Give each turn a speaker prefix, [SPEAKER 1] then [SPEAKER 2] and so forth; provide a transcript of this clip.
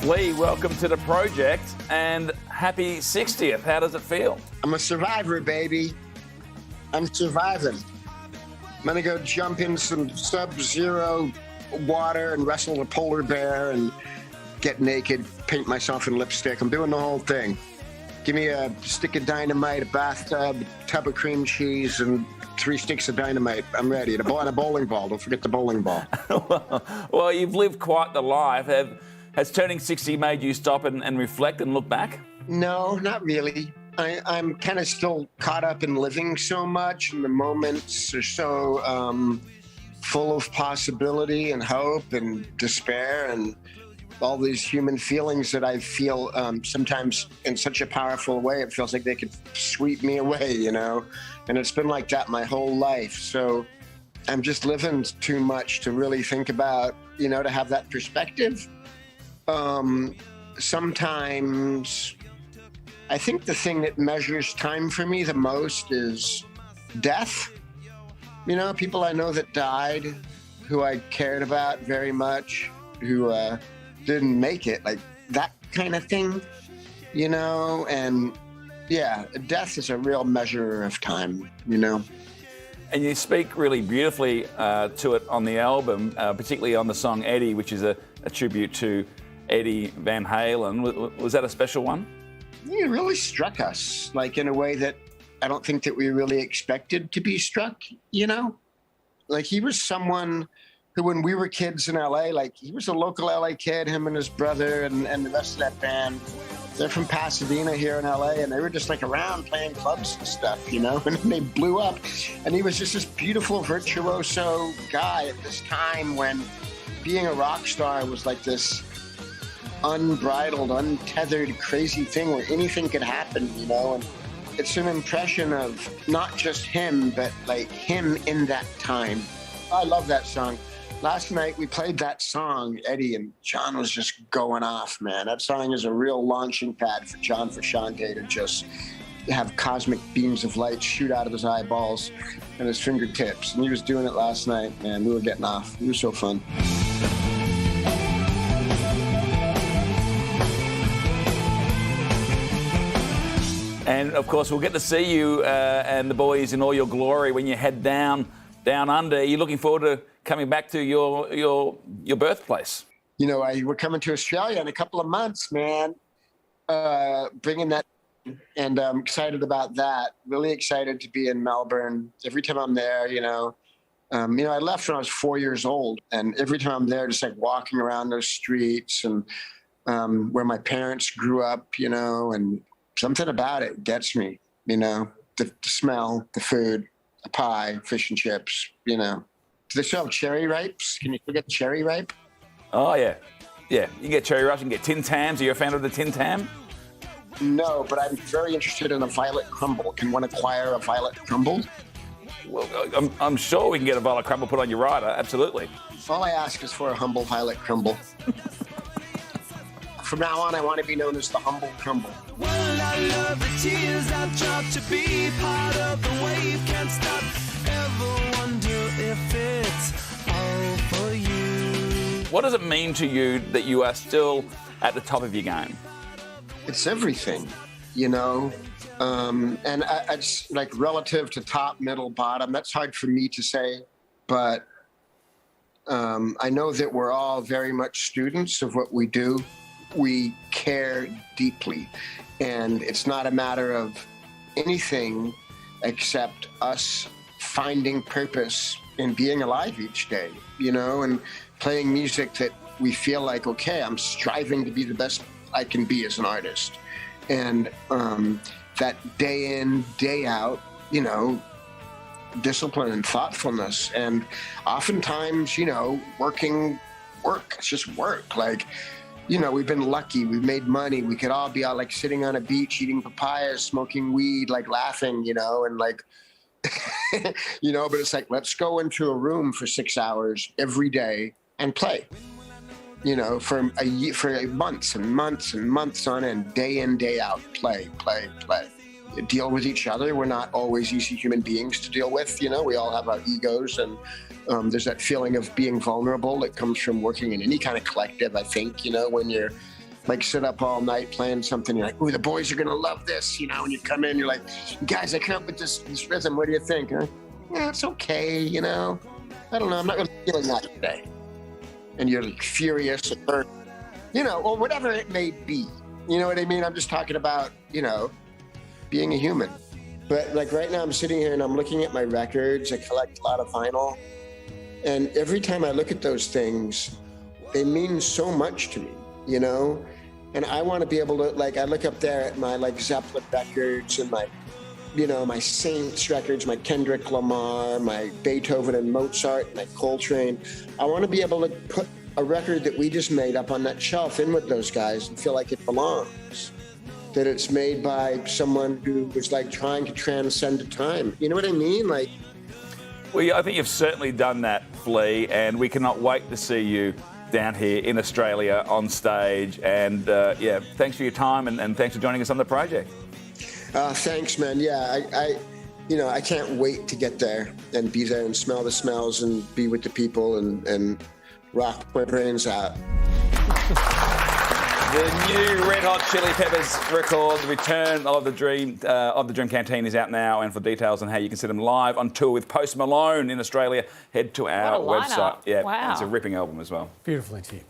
[SPEAKER 1] Flea, welcome to the project and happy 60th. How does it feel?
[SPEAKER 2] I'm a survivor, baby. I'm surviving. I'm gonna go jump in some sub-zero water and wrestle a polar bear and get naked, paint myself in lipstick. I'm doing the whole thing. Give me a stick of dynamite, a bathtub, a tub of cream cheese, and 3 sticks of dynamite. I'm ready. And a bowling ball. Don't forget the bowling ball.
[SPEAKER 1] Well, you've lived quite the life. Has turning 60 made you stop and reflect and look back?
[SPEAKER 2] No, not really. I'm kind of still caught up in living so much, and the moments are so full of possibility and hope and despair and all these human feelings that I feel sometimes in such a powerful way. It feels like they could sweep me away, you know? And it's been like that my whole life. So I'm just living too much to really think about, you know, to have that perspective. Sometimes I think the thing that measures time for me the most is death. You know, people I know that died, who I cared about very much, who didn't make it, like that kind of thing, you know? And yeah, death is a real measure of time, you know?
[SPEAKER 1] And you speak really beautifully to it on the album, particularly on the song Eddie, which is a tribute to Eddie Van Halen. Was that a special one?
[SPEAKER 2] It really struck us, like in a way that I don't think that we really expected to be struck, you know? Like he was someone who, when we were kids in LA, like he was a local LA kid, him and his brother and the rest of that band. They're from Pasadena here in LA, and they were just like around playing clubs and stuff, you know? And then they blew up, and he was just this beautiful virtuoso guy at this time when being a rock star was like this unbridled, untethered, crazy thing where anything could happen, you know? And it's an impression of not just him, but like him in that time. I love that song. Last night we played that song, Eddie, and John was just going off, man. That song is a real launching pad for John Frusciante to just have cosmic beams of light shoot out of his eyeballs and his fingertips. And he was doing it last night, man. We were getting off. It was so fun.
[SPEAKER 1] And of course, we'll get to see you and the boys in all your glory when you head down under. Are you looking forward to coming back to your birthplace?
[SPEAKER 2] You know, we're coming to Australia in a couple of months, man. Bringing that, and I'm excited about that. Really excited to be in Melbourne. Every time I'm there, you know, I left when I was 4 years old, and every time I'm there, just like walking around those streets and where my parents grew up, you know, and something about it gets me, you know, the smell, the food, the pie, fish and chips, you know. Do they still have cherry ripes? Can you still get cherry ripe?
[SPEAKER 1] Oh, yeah. Yeah, you can get cherry ripes, you can get Tin Tams. Are you a fan of the Tin Tam?
[SPEAKER 2] No, but I'm very interested in a violet crumble. Can one acquire a violet crumble?
[SPEAKER 1] Well, I'm sure we can get a violet crumble put on your rider, absolutely.
[SPEAKER 2] All I ask is for a humble violet crumble. From now on, I want to be known as the Humble Crumble.
[SPEAKER 3] Well, I love the tears I've dropped to be part of the wave. Can't stop, ever wonder if it's all for you.
[SPEAKER 1] What does it mean to you that you are still at the top of your game?
[SPEAKER 2] It's everything, you know? And it's like relative to top, middle, bottom. That's hard for me to say, but I know that we're all very much students of what we do. We care deeply, and it's not a matter of anything except us finding purpose in being alive each day, you know, and playing music that we feel like, okay, I'm striving to be the best I can be as an artist. And that day in, day out, you know, discipline and thoughtfulness, and oftentimes, you know, work. It's just work. Like, you know, we've been lucky. We've made money. We could all be out like sitting on a beach, eating papayas, smoking weed, like laughing, you know, and like, you know, but it's like, let's go into a room for 6 hours every day and play, you know, for months and months and months on end, day in, day out, play. Deal with each other. We're not always easy human beings to deal with, you know, we all have our egos, and there's that feeling of being vulnerable that comes from working in any kind of collective, I think, you know, when you're like sit up all night playing something. You're like, ooh, the boys are gonna love this, you know. And you come in, you're like, guys, I come up with this rhythm. What do you think? Huh? Yeah, it's okay, you know. I don't know. I'm not really feeling that today. And you're like, furious, or you know, or whatever it may be. You know what I mean? I'm just talking about, you know, being a human. But like right now, I'm sitting here and I'm looking at my records. I collect a lot of vinyl, and every time I look at those things, they mean so much to me, you know. And I want to be able to, like, I look up there at my like Zeppelin records and my, you know, my Saints records, my Kendrick Lamar, my Beethoven and Mozart, my Coltrane. I want to be able to put a record that we just made up on that shelf in with those guys and feel like it belongs. That it's made by someone who was like trying to transcend the time. You know what I mean? Like,
[SPEAKER 1] Well, yeah, I think you've certainly done that, Flea, and we cannot wait to see you down here in Australia on stage. And yeah, thanks for your time and thanks for joining us on the project.
[SPEAKER 2] Thanks, man. Yeah, you know, I can't wait to get there and be there and smell the smells and be with the people and rock my brains out.
[SPEAKER 1] The new Red Hot Chili Peppers record, The Return of the Dream Canteen, is out now. And for details on how you can see them live on tour with Post Malone in Australia, head to our
[SPEAKER 4] What a lineup.
[SPEAKER 1] website. Yeah,
[SPEAKER 4] Wow.
[SPEAKER 1] It's a ripping album as well.
[SPEAKER 5] Beautifully, team.